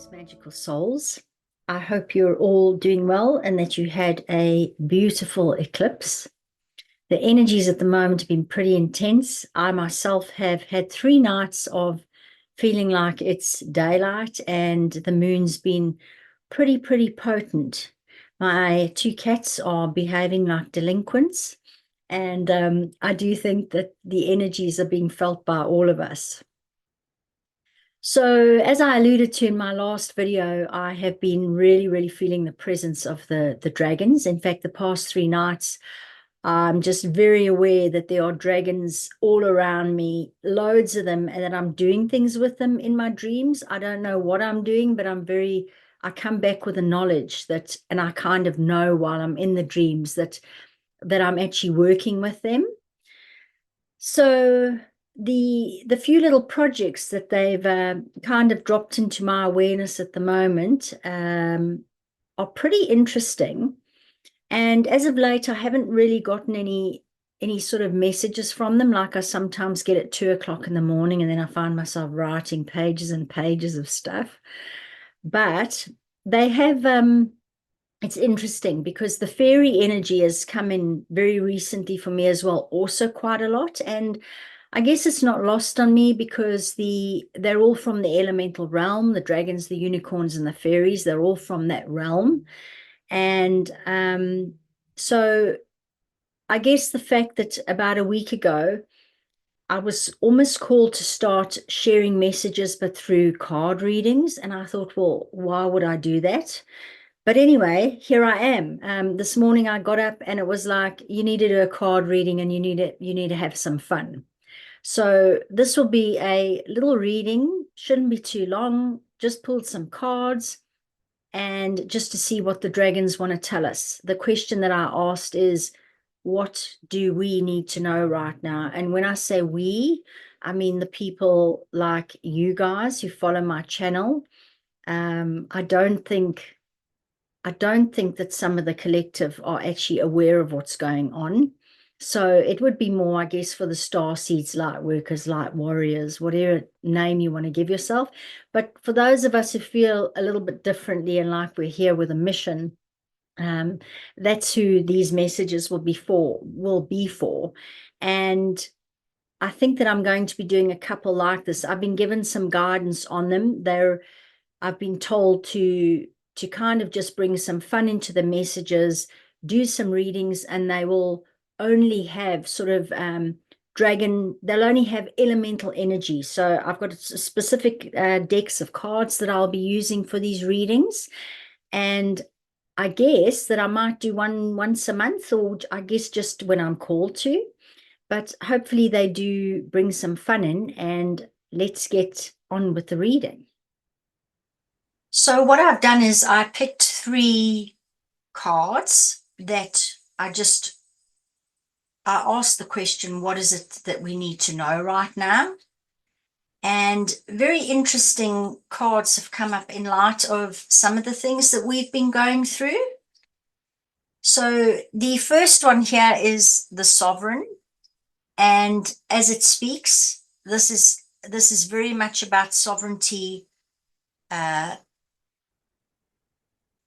Greetings, magical souls. I hope you're all doing well and that you had a beautiful eclipse. The energies at the moment have been pretty intense. I myself have had 3 nights of feeling like it's daylight and the moon's been pretty potent. My 2 cats are behaving like delinquents, and I do think that the energies are being felt by all of us. So, as I alluded to in my last video, I have been really feeling the presence of the dragons. In fact, the past 3 nights, I'm just very aware that there are dragons all around me, loads of them, and that I'm doing things with them in my dreams. I don't know what I'm doing, but I come back with the knowledge that, and I kind of know while I'm in the dreams that I'm actually working with them. So the few little projects that they've kind of dropped into my awareness at the moment are pretty interesting. And as of late, I haven't really gotten any sort of messages from them, like I sometimes get at 2 o'clock in the morning, and then I find myself writing pages and pages of stuff. But they have it's interesting because the fairy energy has come in very recently for me as well, also quite a lot. And I guess it's not lost on me because they're all from the elemental realm, the dragons, the unicorns, and the fairies, they're all from that realm. And so I guess the fact that about a week ago, I was almost called to start sharing messages, but through card readings. And I thought, well, why would I do that? But anyway, here I am. This morning I got up and it was like, you need to do a card reading and you need to have some fun. So this will be a little reading, shouldn't be too long. Just pulled some cards and just to see what the dragons want to tell us. The question that I asked is, what do we need to know right now? And when I say we, I mean the people like you guys who follow my channel. I don't think that some of the collective are actually aware of what's going on. So it would be more, I guess, for the star seeds, light workers, light warriors, whatever name you want to give yourself. But for those of us who feel a little bit differently and like we're here with a mission, um, that's who these messages will be for. And I think that I'm going to be doing a couple like this. I've been given some guidance on them. I've been told to kind of just bring some fun into the messages, do some readings, and they will only have sort of they'll only have elemental energy. So I've got specific decks of cards that I'll be using for these readings. And I guess that I might do one once a month, or I guess just when I'm called to. But hopefully they do bring some fun in, and let's get on with the reading. So what I've done is I picked 3 cards that I asked the question, what is it that we need to know right now? And very interesting cards have come up in light of some of the things that we've been going through. So the first one here is the Sovereign. And as it speaks, this is very much about sovereignty,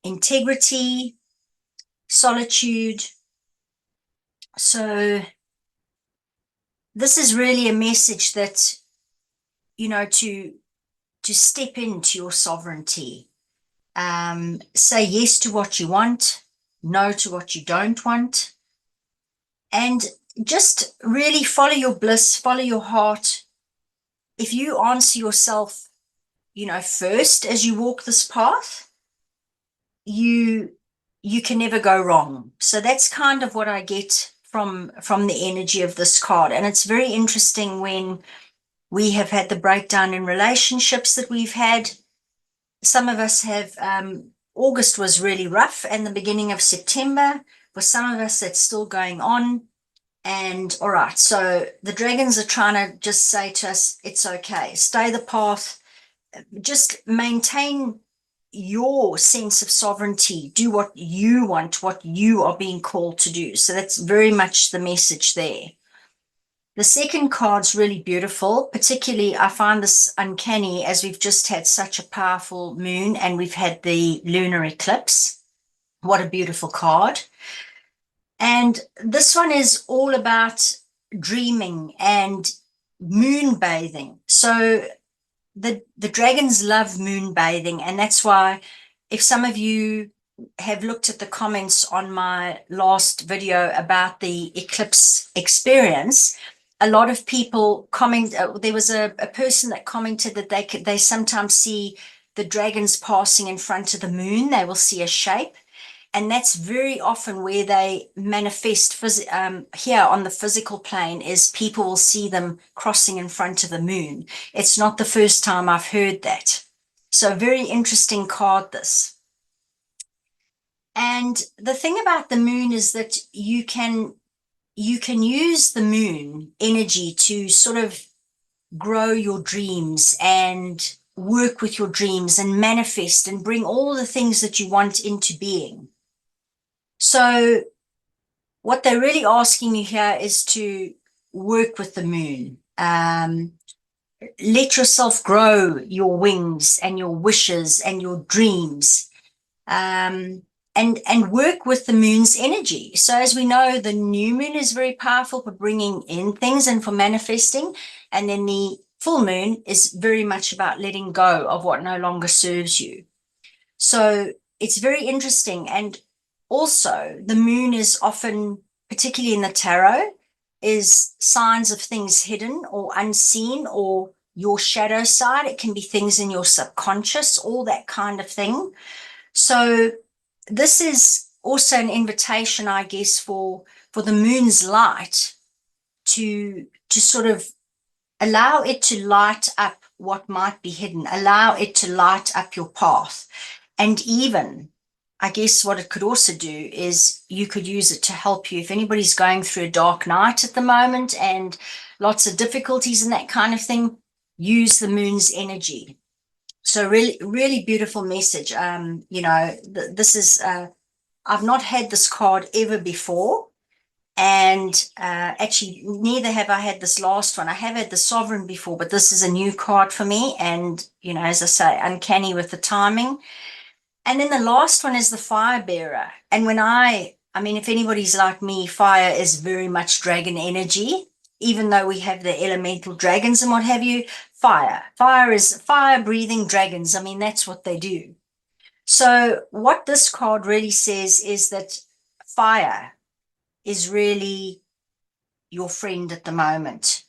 integrity, solitude. So this is really a message that, to step into your sovereignty. Say yes to what you want, no to what you don't want, and just really follow your bliss, follow your heart. If you answer yourself, first as you walk this path, you can never go wrong. So that's kind of what I get from the energy of this card. And it's very interesting when we have had the breakdown in relationships that we've had. Some of us have, August was really rough, and the beginning of September. For some of us, it's still going on. And all right, so the dragons are trying to just say to us, it's okay, stay the path, just maintain your sense of sovereignty, do what you want, what you are being called to do. So that's very much the message there. The second card's really beautiful. Particularly, I find this uncanny as we've just had such a powerful moon and we've had the lunar eclipse. What a beautiful card. And this one is all about dreaming and moon bathing. So the dragons love moon bathing, and that's why if some of you have looked at the comments on my last video about the eclipse experience, a lot of people comment. There was a person that commented that they sometimes see the dragons passing in front of the moon. They will see a shape, and that's very often where they manifest here on the physical plane, is people will see them crossing in front of the moon. It's not the first time I've heard that. So very interesting card, this. And the thing about the moon is that you can use the moon energy to sort of grow your dreams and work with your dreams and manifest and bring all the things that you want into being. So what they're really asking you here is to work with the moon. Let yourself grow your wings and your wishes and your dreams, and work with the moon's energy. So as we know, the new moon is very powerful for bringing in things and for manifesting. And then the full moon is very much about letting go of what no longer serves you. So it's very interesting. And also, the moon is often, particularly in the tarot, is signs of things hidden or unseen, or your shadow side. It can be things in your subconscious, all that kind of thing. So this is also an invitation, I guess, for the moon's light to sort of allow it to light up what might be hidden, allow it to light up your path. And even, I guess what it could also do is you could use it to help you. If anybody's going through a dark night at the moment and lots of difficulties and that kind of thing, use the moon's energy. So really, really beautiful message. This is, I've not had this card ever before. And actually, neither have I had this last one. I have had the Sovereign before, but this is a new card for me. And, as I say, uncanny with the timing. And then the last one is the Fire Bearer. And if anybody's like me, fire is very much dragon energy, even though we have the elemental dragons and what have you. Fire is fire-breathing dragons. That's what they do. So what this card really says is that fire is really your friend at the moment.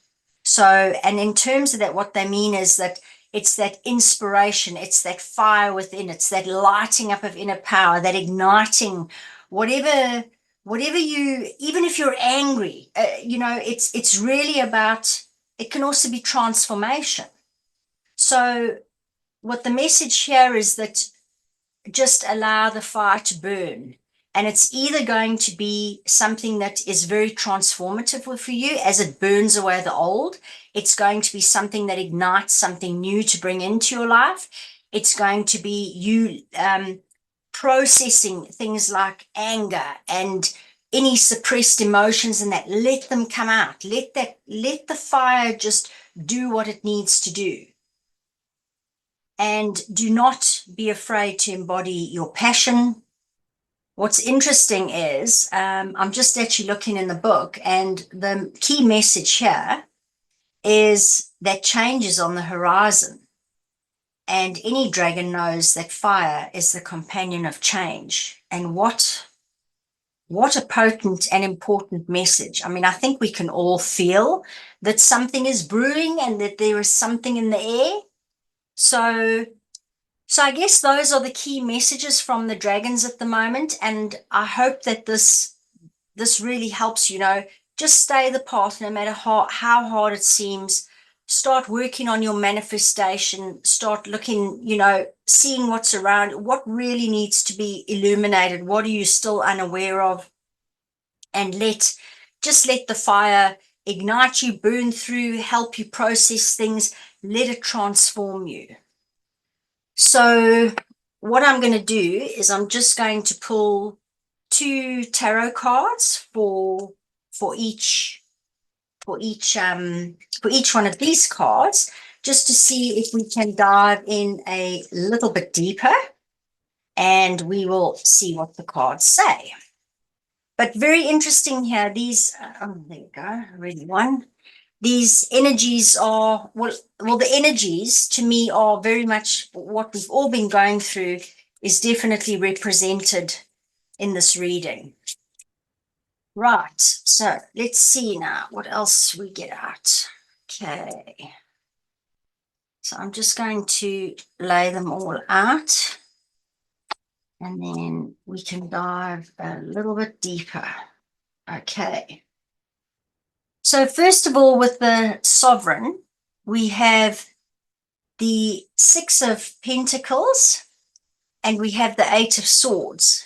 So, and in terms of that, what they mean is that it's that inspiration, it's that fire within, it's that lighting up of inner power, that igniting whatever you, even if you're angry, it's really about, it can also be transformation. So what the message here is that just allow the fire to burn. And it's either going to be something that is very transformative for you as it burns away the old. It's going to be something that ignites something new to bring into your life. It's going to be you processing things like anger and any suppressed emotions, and that let them come out. Let the fire just do what it needs to do. And do not be afraid to embody your passion. What's interesting is, I'm just actually looking in the book, and the key message here is that change is on the horizon. And any dragon knows that fire is the companion of change. And what a potent and important message. I think we can all feel that something is brewing and that there is something in the air. So I guess those are the key messages from the dragons at the moment. And I hope that this really helps, just stay the path no matter how hard it seems. Start working on your manifestation, start looking, seeing what's around, what really needs to be illuminated, what are you still unaware of, and just let the fire ignite you, burn through, help you process things, let it transform you. So what I'm going to do is I'm just going to pull 2 tarot cards for each for each one of these cards, just to see if we can dive in a little bit deeper, and we will see what the cards say. But very interesting here. These, oh, there you go, already one. These energies are, well, the energies to me are very much what we've all been going through, is definitely represented in this reading. Right, so let's see now what else we get out. Okay. So I'm just going to lay them all out, and then we can dive a little bit deeper. Okay. So first of all, with the Sovereign, we have the Six of Pentacles, and we have the Eight of Swords.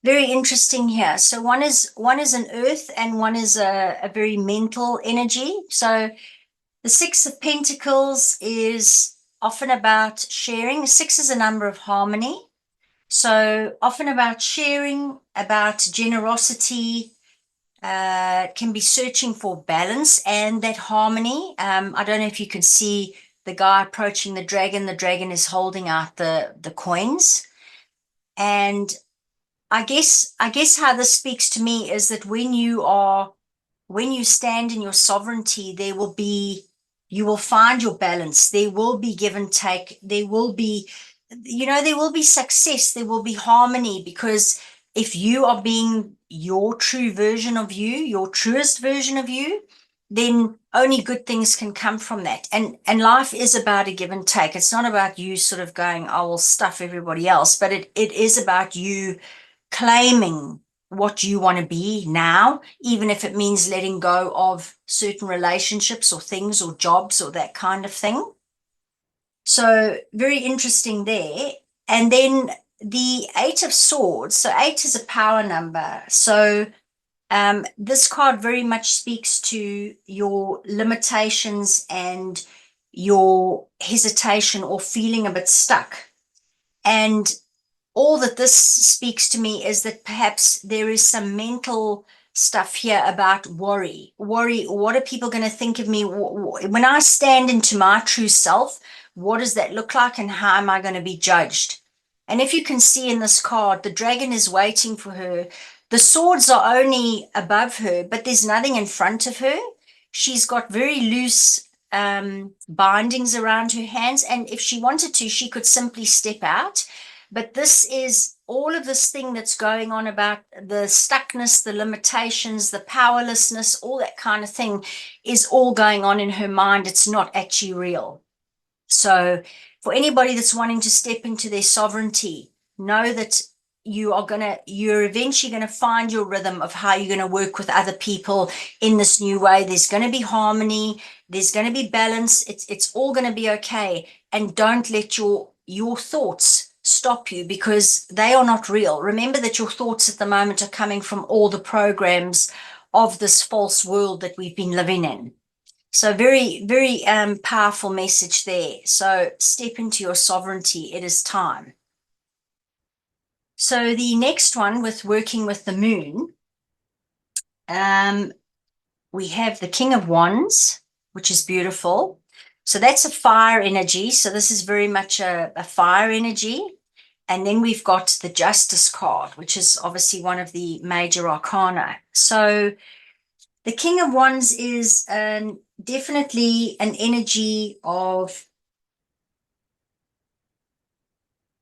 Very interesting here. So one is an earth, and one is a very mental energy. So the Six of Pentacles is often about sharing. Six is a number of harmony. So often about sharing, about generosity, can be searching for balance and that harmony. I don't know if you can see the guy approaching the dragon. The dragon is holding out the coins. And I guess how this speaks to me is that when you stand in your sovereignty, you will find your balance. There will be give and take. There will be success. There will be harmony, because if you are being your true version of you, your truest version of you, then only good things can come from that. And life is about a give and take. It's not about you sort of going, I will stuff everybody else, but it is about you claiming what you want to be now, even if it means letting go of certain relationships or things or jobs or that kind of thing. So very interesting there. And then the Eight of Swords. So 8 is a power number. So this card very much speaks to your limitations and your hesitation or feeling a bit stuck. And all that this speaks to me is that perhaps there is some mental stuff here about worry. What are people going to think of me when I stand into my true self? What does that look like, and how am I going to be judged? And if you can see in this card, the dragon is waiting for her. The swords are only above her, but there's nothing in front of her. She's got very loose bindings around her hands, and if she wanted to, she could simply step out. But this is all of this thing that's going on about the stuckness, the limitations, the powerlessness, all that kind of thing is all going on in her mind. It's not actually real. So for anybody that's wanting to step into their sovereignty, know that you're eventually going to find your rhythm of how you're going to work with other people in this new way. There's going to be harmony. There's going to be balance. It's all going to be okay. And don't let your thoughts stop you, because they are not real. Remember that your thoughts at the moment are coming from all the programs of this false world that we've been living in. So very, very powerful message there. So step into your sovereignty. It is time. So the next one, with working with the moon, we have the King of Wands, which is beautiful. So that's a fire energy. So this is very much a fire energy. And then we've got the Justice card, which is obviously one of the major arcana. So the King of Wands is definitely an energy of,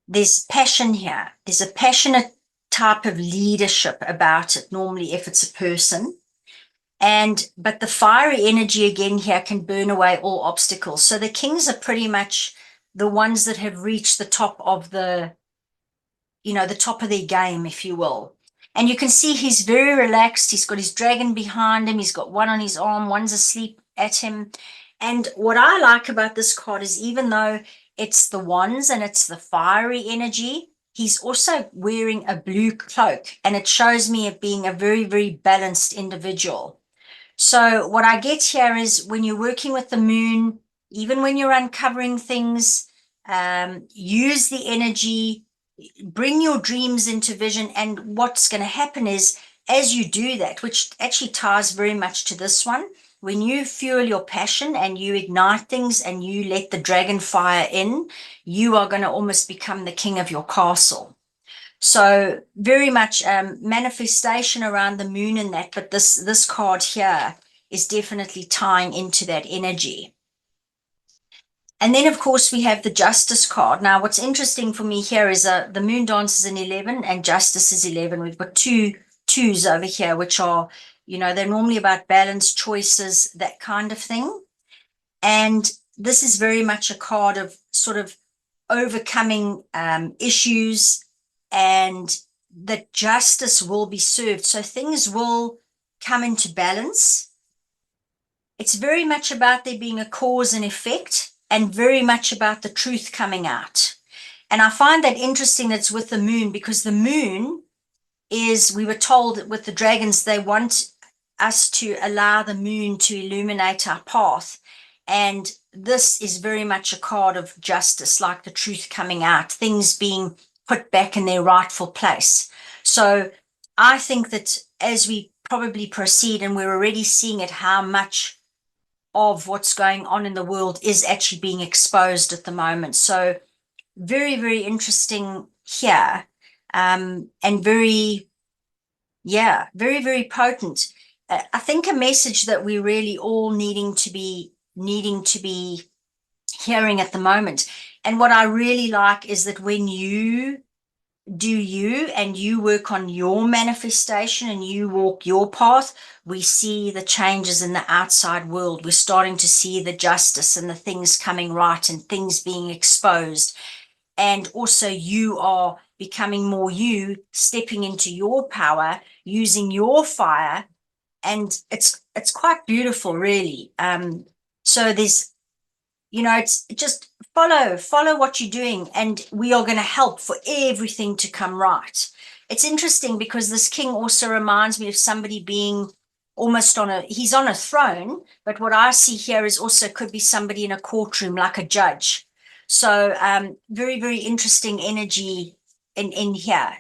there's passion here. There's a passionate type of leadership about it, normally if it's a person. But the fiery energy again here can burn away all obstacles. So the kings are pretty much the ones that have reached the top of the top of their game, if you will. And you can see he's very relaxed. He's got his dragon behind him. He's got one on his arm, one's asleep at him. And what I like about this card is, even though it's the wands and it's the fiery energy, he's also wearing a blue cloak, and it shows me it being a very, very balanced individual. So what I get here is, when you're working with the moon, even when you're uncovering things, use the energy, bring your dreams into vision. And what's going to happen is, as you do that, which actually ties very much to this one, when you fuel your passion and you ignite things and you let the dragon fire in, you are going to almost become the king of your castle. So very much manifestation around the moon and that, but this card here is definitely tying into that energy. And then, of course, we have the Justice card. Now, what's interesting for me here is the Moon Dance is an 11 and Justice is 11. We've got two twos over here, which are, they're normally about balance, choices, that kind of thing. And this is very much a card of sort of overcoming issues, and that justice will be served. So things will come into balance. It's very much about there being a cause and effect, and very much about the truth coming out. And I find that interesting that's with the moon, because the moon is, we were told with the dragons, they want us to allow the moon to illuminate our path. And this is very much a card of justice, like the truth coming out, things being put back in their rightful place. So I think that as we probably proceed, and we're already seeing it, how much of what's going on in the world is actually being exposed at the moment. So very, very interesting here, and very, very, very potent. I think a message that we really all needing to be hearing at the moment. And what I really like is that when you do you and you work on your manifestation and you walk your path, we see the changes in the outside world. We're starting to see the justice and the things coming right and things being exposed. And also you are becoming more you, stepping into your power, using your fire. And it's quite beautiful, really. So there's, it's just follow what you're doing, and we are going to help for everything to come right. It's interesting because this king also reminds me of somebody being almost he's on a throne, but what I see here is also could be somebody in a courtroom, like a judge. So very, very interesting energy in here.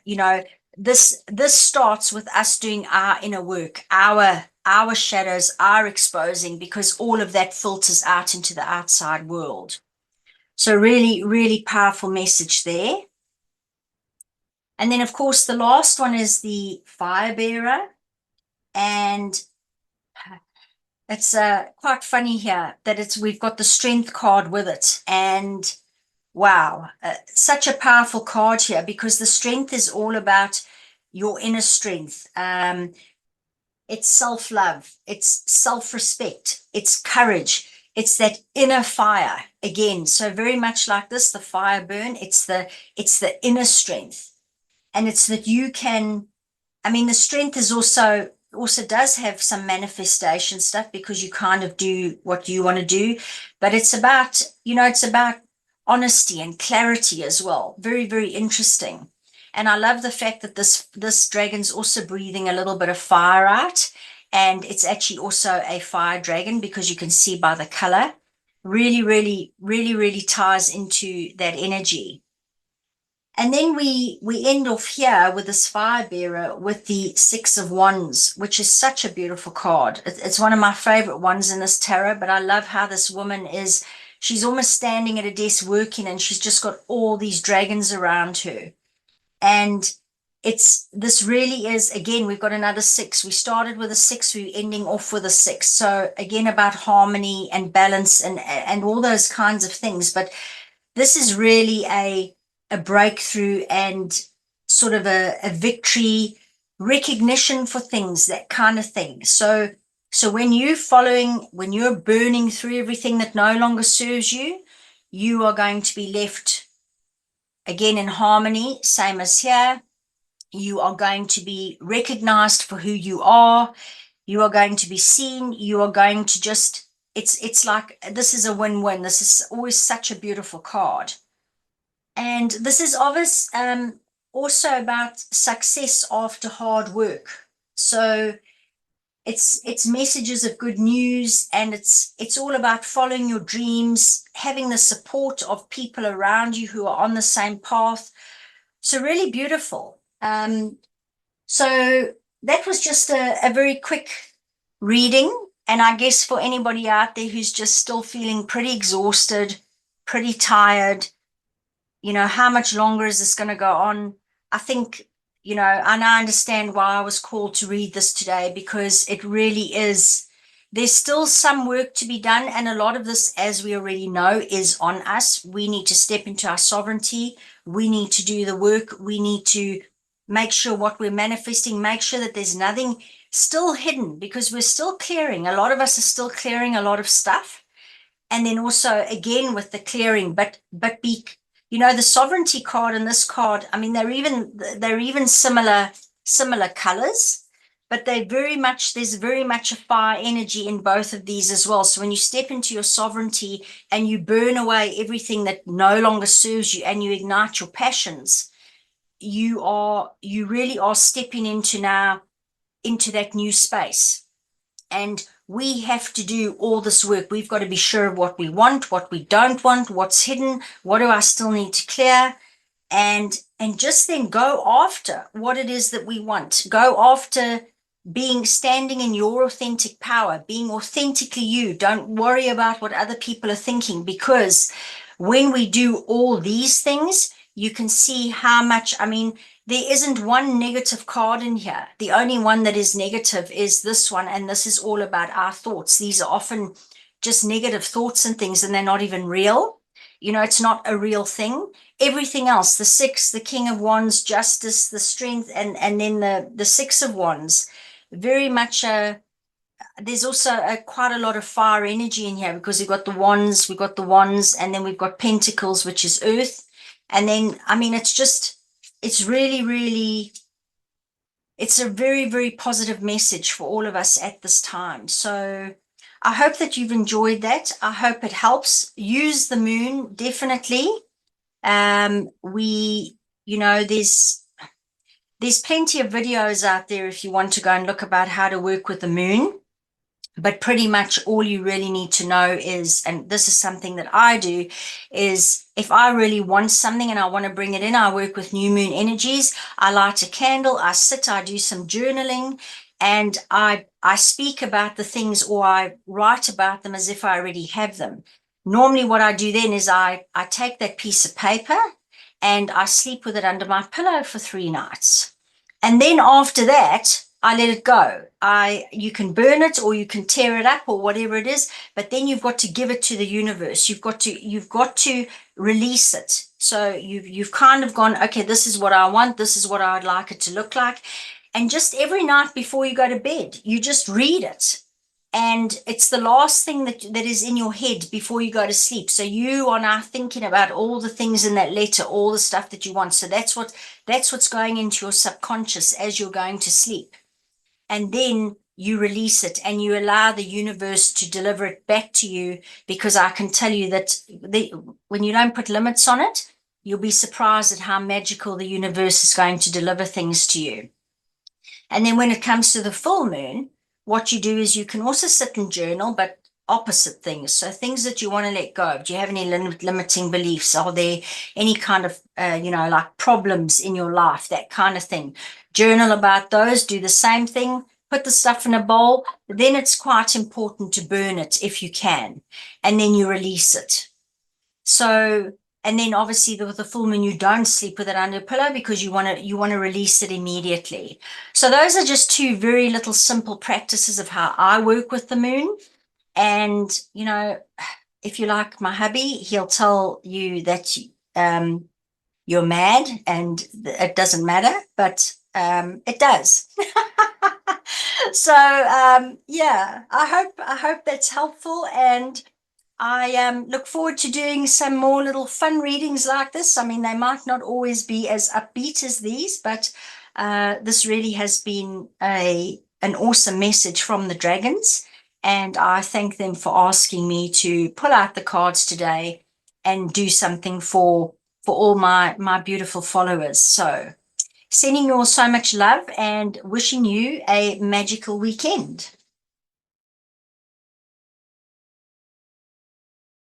This starts with us doing our inner work, our shadows, our exposing, because all of that filters out into the outside world. So really, really powerful message there. And then, of course, the last one is the fire bearer. And it's quite funny here that we've got the strength card with it. And wow, such a powerful card here, because the strength is all about your inner strength. It's self-love, it's self-respect, it's courage, it's that inner fire again. So very much like this, the fire burn, it's the inner strength. And it's that you can, the strength is also does have some manifestation stuff, because you kind of do what you want to do, but it's about, it's about honesty and clarity as well. Very, very interesting. And I love the fact that this dragon's also breathing a little bit of fire out, and it's actually also a fire dragon, because you can see by the color. Really, really, really, really ties into that energy. And then we end off here with this fire bearer with the Six of Wands, which is such a beautiful card. It's one of my favorite ones in this tarot, but I love how this woman she's almost standing at a desk working, and she's just got all these dragons around her. And this really is, again, we've got another 6. We started with a 6, we're ending off with a 6. So again, about harmony and balance and all those kinds of things. But this is really a breakthrough and sort of a victory, recognition for things, that kind of thing. So when you're burning through everything that no longer serves you, you are going to be left again in harmony, same as here. You are going to be recognized for who you are. You are going to be seen. You are going to just, it's like, this is a win-win. This is always such a beautiful card. And this is obvious, also about success after hard work. So it's messages of good news, and it's all about following your dreams, having the support of people around you who are on the same path. So really beautiful. So that was just a very quick reading, And I guess for anybody out there who's just still feeling pretty exhausted, pretty tired, how much longer is this going to go on? I think, and I understand why I was called to read this today, because it really is, there's still some work to be done. And a lot of this, as we already know, is on us. We need to step into our sovereignty. We need to do the work. We need to make sure what we're manifesting, make sure that there's nothing still hidden, because we're still clearing. A lot of us are still clearing a lot of stuff. And then also, again, with the clearing, but be, the sovereignty card and this card, I mean, they're even similar colors, but there's very much a fire energy in both of these as well. So when you step into your sovereignty and you burn away everything that no longer serves you and you ignite your passions, you really are stepping into that new space. And we have to do all this work. We've got to be sure of what we want, what we don't want, what's hidden, what do I still need to clear, and just then go after what it is that we want. Go after standing in your authentic power, being authentically you. Don't worry about what other people are thinking, because when we do all these things, you can see how much, I mean, there isn't one negative card in here. The only one that is negative is this one, and this is all about our thoughts. These are often just negative thoughts and things, and they're not even real. It's not a real thing. Everything else, the Six, the King of Wands, Justice, the Strength, and then the Six of Wands, very much there's also quite a lot of fire energy in here, because we've got the wands, and then we've got Pentacles, which is earth. And then, I mean, it's really, really, it's a very, very positive message for all of us at this time. So I hope that you've enjoyed that. I hope it helps. Use the moon, definitely. There's plenty of videos out there if you want to go and look about how to work with the moon. But pretty much all you really need to know is, and this is something that I do, is if I really want something and I want to bring it in, I work with new moon energies. I light a candle, I sit, I do some journaling, and I speak about the things, or I write about them as if I already have them. Normally what I do then is I take that piece of paper and I sleep with it under my pillow for 3 nights. And then after that, I let it go. You can burn it, or you can tear it up, or whatever it is, but then you've got to give it to the universe. You've got to release it. So you've kind of gone, okay, this is what I want. This is what I would like it to look like. And just every night before you go to bed, you just read it. And it's the last thing that is in your head before you go to sleep. So you are now thinking about all the things in that letter, all the stuff that you want. So that's what's going into your subconscious as you're going to sleep. And then you release it and you allow the universe to deliver it back to you, because I can tell you that when you don't put limits on it, you'll be surprised at how magical the universe is going to deliver things to you. And then when it comes to the full moon, what you do is you can also sit and journal, but opposite things. So things that you want to let go of. Do you have any limiting beliefs? Are there any kind of, like problems in your life, that kind of thing? Journal about those, do the same thing, put the stuff in a bowl. Then it's quite important to burn it if you can, and then you release it. So, and then obviously with the full moon, you don't sleep with it under a pillow, because you want to release it immediately. So those are just 2 very little simple practices of how I work with the moon. And, if you like my hubby, he'll tell you that you're mad and it doesn't matter, but it does. So, yeah, I hope that's helpful. And I look forward to doing some more little fun readings like this. I mean, they might not always be as upbeat as these, but this really has been an awesome message from the dragons. And I thank them for asking me to pull out the cards today and do something for all my beautiful followers. So sending you all so much love and wishing you a magical weekend.